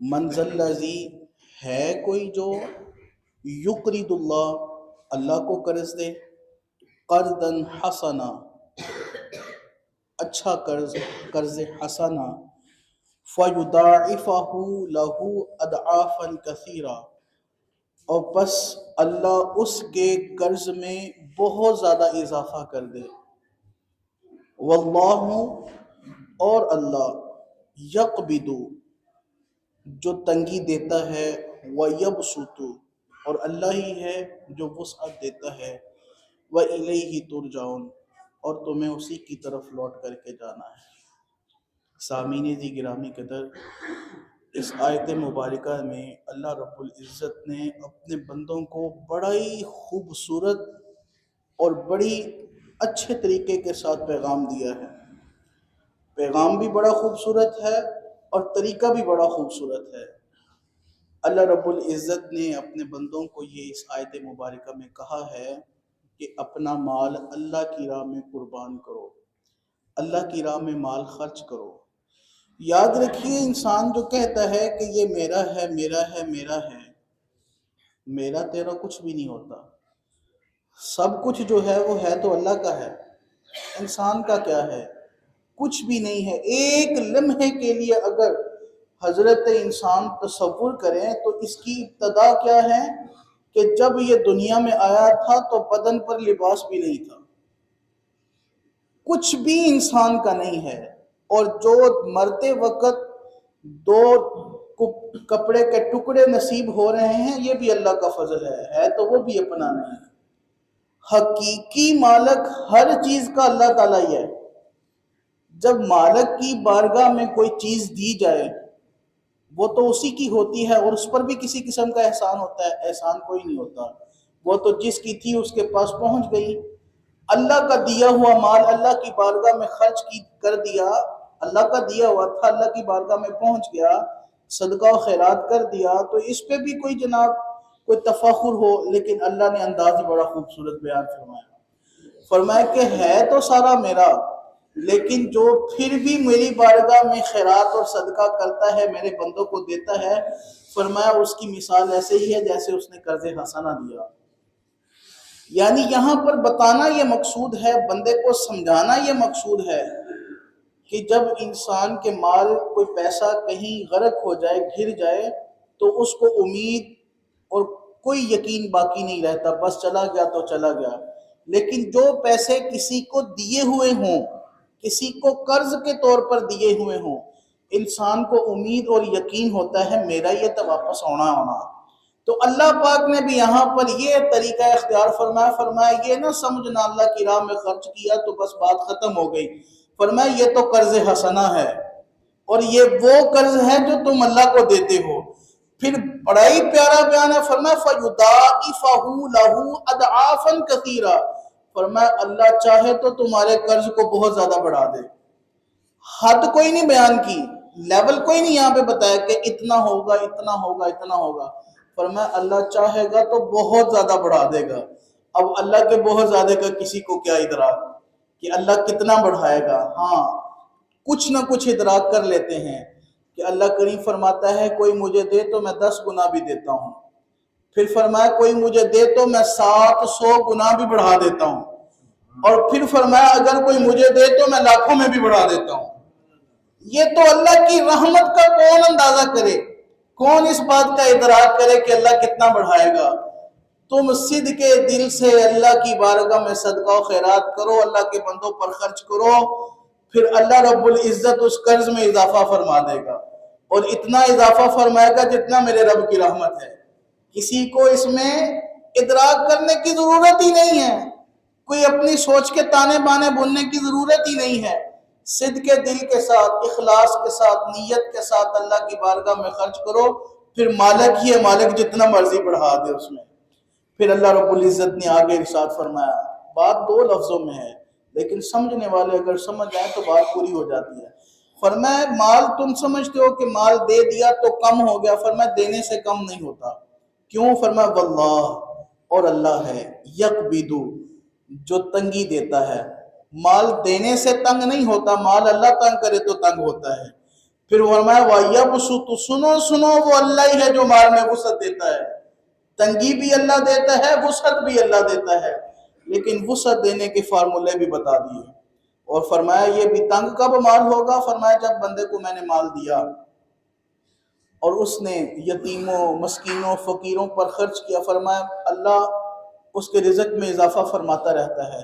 من ذا الذی، ہے کوئی جو یقرض اللہ، اللہ کو قرض دے، قرضا حسنا، اچھا قرض، قرض حسنا، فَيُضَاعِفَهُ لَهُ أَضْعَافًا كَثِيرًا، اور پس اللہ اس کے قرض میں بہت زیادہ اضافہ کر دے۔ واللہ، اور اللہ، یقبض، جو تنگی دیتا ہے، وَيَبْسُطُ، اور اللہ ہی ہے جو وسعت دیتا ہے، وَإِلَيْهِ تُرْجَعُونَ، اور تمہیں اسی کی طرف لوٹ کر کے جانا ہے۔ سامعین دی گرامی قدر، اس آیت مبارکہ میں اللہ رب العزت نے اپنے بندوں کو بڑا ہی خوبصورت اور بڑی اچھے طریقے کے ساتھ پیغام دیا ہے۔ پیغام بھی بڑا خوبصورت ہے اور طریقہ بھی بڑا خوبصورت ہے۔ اللہ رب العزت نے اپنے بندوں کو یہ اس آیت مبارکہ میں کہا ہے کہ اپنا مال اللہ کی راہ میں قربان کرو، اللہ کی راہ میں مال خرچ کرو۔ یاد رکھیے، انسان جو کہتا ہے کہ یہ میرا ہے، میرا ہے، میرا ہے، میرا تیرا کچھ بھی نہیں ہوتا۔ سب کچھ جو ہے وہ ہے تو اللہ کا ہے، انسان کا کیا ہے؟ کچھ بھی نہیں ہے۔ ایک لمحے کے لیے اگر حضرت انسان تصور کریں تو اس کی ابتدا کیا ہے کہ جب یہ دنیا میں آیا تھا تو بدن پر لباس بھی نہیں تھا، کچھ بھی انسان کا نہیں ہے، اور جو مرتے وقت دو کپڑے کے ٹکڑے نصیب ہو رہے ہیں یہ بھی اللہ کا فضل ہے تو وہ بھی اپنا نہیں۔ حقیقی مالک ہر چیز کا اللہ تعالیٰ ہی ہے۔ جب مالک کی بارگاہ میں کوئی چیز دی جائے وہ تو اسی کی ہوتی ہے، اور اس پر بھی کسی قسم کا احسان ہوتا ہے؟ احسان کوئی نہیں ہوتا، وہ تو جس کی تھی اس کے پاس پہنچ گئی۔ اللہ کا دیا ہوا مال اللہ کی بارگاہ میں خرچ کر دیا، اللہ کا دیا ہوا تھا، اللہ کی بارگاہ میں پہنچ گیا، صدقہ و خیرات کر دیا، تو اس پہ بھی کوئی جناب کوئی تفاخر ہو، لیکن اللہ نے انداز بڑا خوبصورت بیان فرمایا کہ ہے تو سارا میرا، لیکن جو پھر بھی میری بارگاہ میں خیرات اور صدقہ کرتا ہے، میرے بندوں کو دیتا ہے، فرمایا اس کی مثال ایسے ہی ہے جیسے اس نے قرض حسنہ دیا۔ یعنی یہاں پر بتانا یہ مقصود ہے، بندے کو سمجھانا یہ مقصود ہے کہ جب انسان کے مال کوئی پیسہ کہیں غرق ہو جائے، گر جائے، تو اس کو امید اور کوئی یقین باقی نہیں رہتا، بس چلا گیا تو چلا گیا۔ لیکن جو پیسے کسی کو دیے ہوئے ہوں، کسی کو قرض کے طور پر دیے ہوئے ہوں، انسان کو امید اور یقین ہوتا ہے میرا یہ تو واپس ہونا۔ تو اللہ پاک نے بھی یہاں پر یہ طریقہ اختیار فرمایا یہ نہ سمجھنا اللہ کی راہ میں خرچ کیا تو بس بات ختم ہو گئی، فرمایا یہ تو قرض حسنہ ہے، اور یہ وہ قرض ہے جو تم اللہ کو دیتے ہو۔ پھر بڑا ہی پیارا بیان ہے، فرمایا فَيُضَاعِفَهُ لَهُ أَضْعَافًا كَثِيرًا، فرمایا اللہ چاہے تو تمہارے قرض کو بہت زیادہ بڑھا دے۔ حد کوئی نہیں بیان کی، لیول کوئی نہیں یہاں پہ بتایا کہ اتنا ہوگا، اتنا ہوگا، اتنا ہوگا، فرمایا اللہ چاہے گا تو بہت زیادہ بڑھا دے گا۔ اب اللہ کے بہت زیادہ کا کسی کو کیا ادراک کہ اللہ کتنا بڑھائے گا؟ ہاں کچھ نہ کچھ ادراک کر لیتے ہیں کہ اللہ کریم فرماتا ہے کوئی مجھے دے تو میں 10 گنا بھی دیتا ہوں، پھر فرمایا کوئی مجھے دے تو میں 700 گنا بھی بڑھا دیتا ہوں، اور پھر فرمایا اگر کوئی مجھے دے تو میں لاکھوں میں بھی بڑھا دیتا ہوں۔ یہ تو اللہ کی رحمت کا کون اندازہ کرے، کون اس بات کا ادراک کرے کہ اللہ کتنا بڑھائے گا؟ تم صدق دل سے اللہ کی بارگاہ میں صدقہ و خیرات کرو، اللہ کے بندوں پر خرچ کرو، پھر اللہ رب العزت اس قرض میں اضافہ فرما دے گا، اور اتنا اضافہ فرمائے گا جتنا میرے رب کی رحمت ہے۔ کسی کو اس میں ادراک کرنے کی ضرورت ہی نہیں ہے، کوئی اپنی سوچ کے تانے بانے بننے کی ضرورت ہی نہیں ہے۔ صدق دل کے ساتھ، اخلاص کے ساتھ، نیت کے ساتھ اللہ کی بارگاہ میں خرچ کرو، پھر مالک ہی ہے، مالک جتنا مرضی بڑھا دے اس میں۔ پھر اللہ رب العزت نے آگے ارشاد فرمایا، بات 2 لفظوں میں ہے لیکن سمجھنے والے اگر سمجھ جائیں تو بات پوری ہو جاتی ہے۔ فرمایا مال تم سمجھتے ہو کہ مال دے دیا تو کم ہو گیا، فرمایا دینے سے کم نہیں ہوتا۔ کیوں؟ فرمایا واللہ، اور اللہ ہے، یقبض، جو تنگی دیتا ہے۔ مال دینے سے تنگ نہیں ہوتا، مال اللہ تنگ کرے تو تنگ ہوتا ہے۔ پھر وہ فرمایا وَيَبْسُطُ، سنو سنو وہ اللہ ہی ہے جو مال میں وسعت دیتا ہے، تنگی بھی اللہ دیتا ہے، وسعت بھی اللہ دیتا ہے، لیکن وسعت دینے کے فارمولے بھی بتا دیے، اور فرمایا یہ بھی تنگ کب مال ہوگا، فرمایا جب بندے کو میں نے مال دیا اور اس نے یتیموں مسکینوں فقیروں پر خرچ کیا، فرمایا اللہ اس کے رزق میں اضافہ فرماتا رہتا ہے۔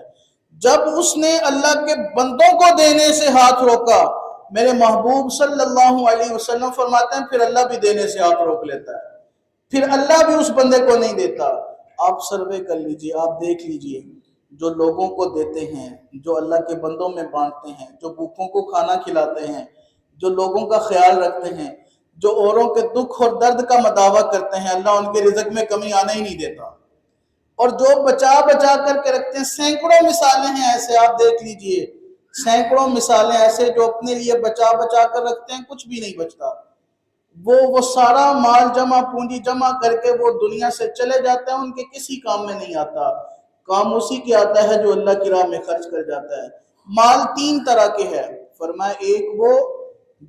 جب اس نے اللہ کے بندوں کو دینے سے ہاتھ روکا، میرے محبوب صلی اللہ علیہ وسلم فرماتے ہیں پھر اللہ بھی دینے سے ہاتھ روک لیتا ہے، پھر اللہ بھی اس بندے کو نہیں دیتا۔ آپ سروے کر لیجئے، آپ دیکھ لیجئے، جو لوگوں کو دیتے ہیں، جو اللہ کے بندوں میں بانٹتے ہیں، جو بھوکوں کو کھانا کھلاتے ہیں، جو لوگوں کا خیال رکھتے ہیں، جو اوروں کے دکھ اور درد کا مداوع کرتے ہیں، اللہ ان کے رزق میں کمی آنے ہی نہیں دیتا۔ اور جو بچا بچا کر کے رکھتے ہیں، سینکڑوں مثالیں ہیں ایسے، آپ دیکھ لیجئے، سینکڑوں مثالیں ایسے جو اپنے لیے بچا بچا کر رکھتے ہیں، کچھ بھی نہیں بچتا، وہ سارا مال جمع پونجی جمع کر کے وہ دنیا سے چلے جاتے ہیں، ان کے کسی کام میں نہیں آتا، کام اسی کے آتا ہے جو اللہ کی راہ میں خرچ کر جاتا ہے۔ مال تین طرح کے ہے، فرمایا ایک وہ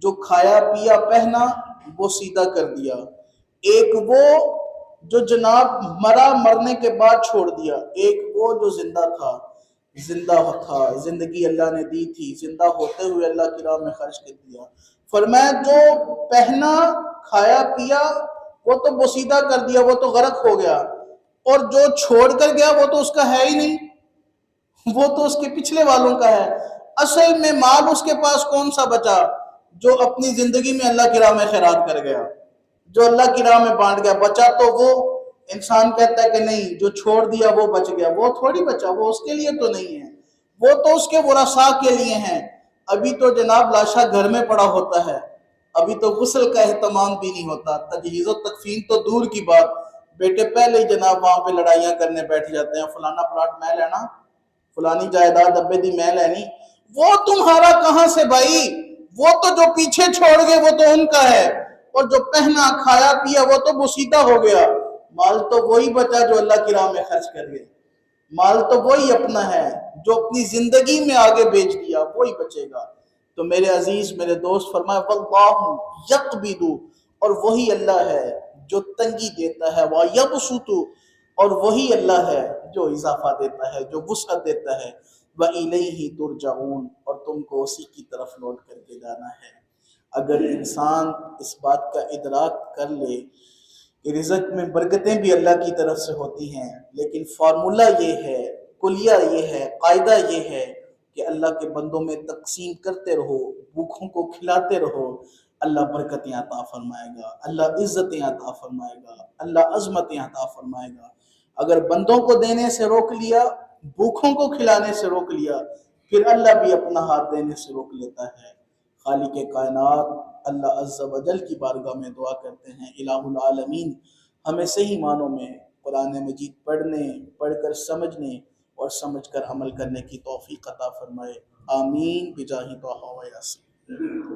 جو کھایا پیا پہنا وہ سیدھا کر دیا، ایک وہ جو جناب مرا مرنے کے بعد چھوڑ دیا، ایک وہ جو زندہ تھا زندگی اللہ نے دی تھی، زندہ ہوتے ہوئے اللہ کی راہ میں خرچ کر دیا۔ فرمایا جو پہنا کھایا پیا وہ تو بوسیدہ کر دیا، وہ تو غرق ہو گیا، اور جو چھوڑ کر گیا وہ تو اس کا ہے ہی نہیں، وہ تو اس کے پچھلے والوں کا ہے۔ اصل میں مال اس کے پاس کون سا بچا؟ جو اپنی زندگی میں اللہ کی راہ میں خیرات کر گیا، جو اللہ کی راہ میں بانٹ گیا۔ بچا تو وہ انسان کہتا ہے کہ نہیں جو چھوڑ دیا وہ بچ گیا، وہ تھوڑی بچا، وہ اس کے لیے تو نہیں ہے، وہ تو اس کے ورثاء کے لیے ہیں۔ ابھی تو جناب لاشا گھر میں پڑا ہوتا ہے، ابھی تو غسل کا اہتمام بھی نہیں ہوتا، تجہیز و تکفین تو دور کی بات، بیٹے پہلے ہی جناب وہاں پہ لڑائیاں کرنے بیٹھ جاتے ہیں، فلانا پلاٹ میں لینا، فلانی جائیداد ابے دی میں لینی۔ وہ تمہارا کہاں سے بھائی؟ وہ تو جو پیچھے چھوڑ گئے وہ تو ان کا ہے، اور جو پہنا کھایا پیا وہ تو بوسیدہ ہو گیا۔ مال تو وہی بچا جو اللہ کی راہ میں خرچ کر گئے، مال تو وہی اپنا ہے جو اپنی زندگی میں آگے بیچ دیا، وہی بچے گا۔ تو میرے عزیز میرے دوست فرمائے واللہ یقبض، اور وہی اللہ ہے جو تنگی دیتا ہے، وَيَبْسُطُ، اور وہی اللہ ہے جو اضافہ دیتا ہے، جو وسعت دیتا ہے، وَإِلَيْهِ تُرْجَعُونَ، اور تم کو اسی کی طرف لوٹ کر کے جانا ہے۔ اگر انسان اس بات کا ادراک کر لے کہ رزق میں برکتیں بھی اللہ کی طرف سے ہوتی ہیں، لیکن فارمولہ یہ ہے، کلیہ یہ ہے، قاعدہ یہ ہے کہ اللہ کے بندوں میں تقسیم کرتے رہو، بھوکوں کو کھلاتے رہو، اللہ برکتیں عطا فرمائے گا، اللہ عزتیں عطا فرمائے گا، اللہ عظمتیں عطا فرمائے گا۔ اگر بندوں کو دینے سے روک لیا، بھوکوں کو کھلانے سے روک لیا، پھر اللہ بھی اپنا ہاتھ دینے سے روک لیتا ہے۔ خالق کائنات اللہ عز و جل کی بارگاہ میں دعا کرتے ہیں، الہ العالمین ہمیں صحیح معنوں میں قرآن مجید پڑھ کر سمجھنے اور سمجھ کر عمل کرنے کی توفیق عطا فرمائے، آمین بجاہ طہ و یاسین۔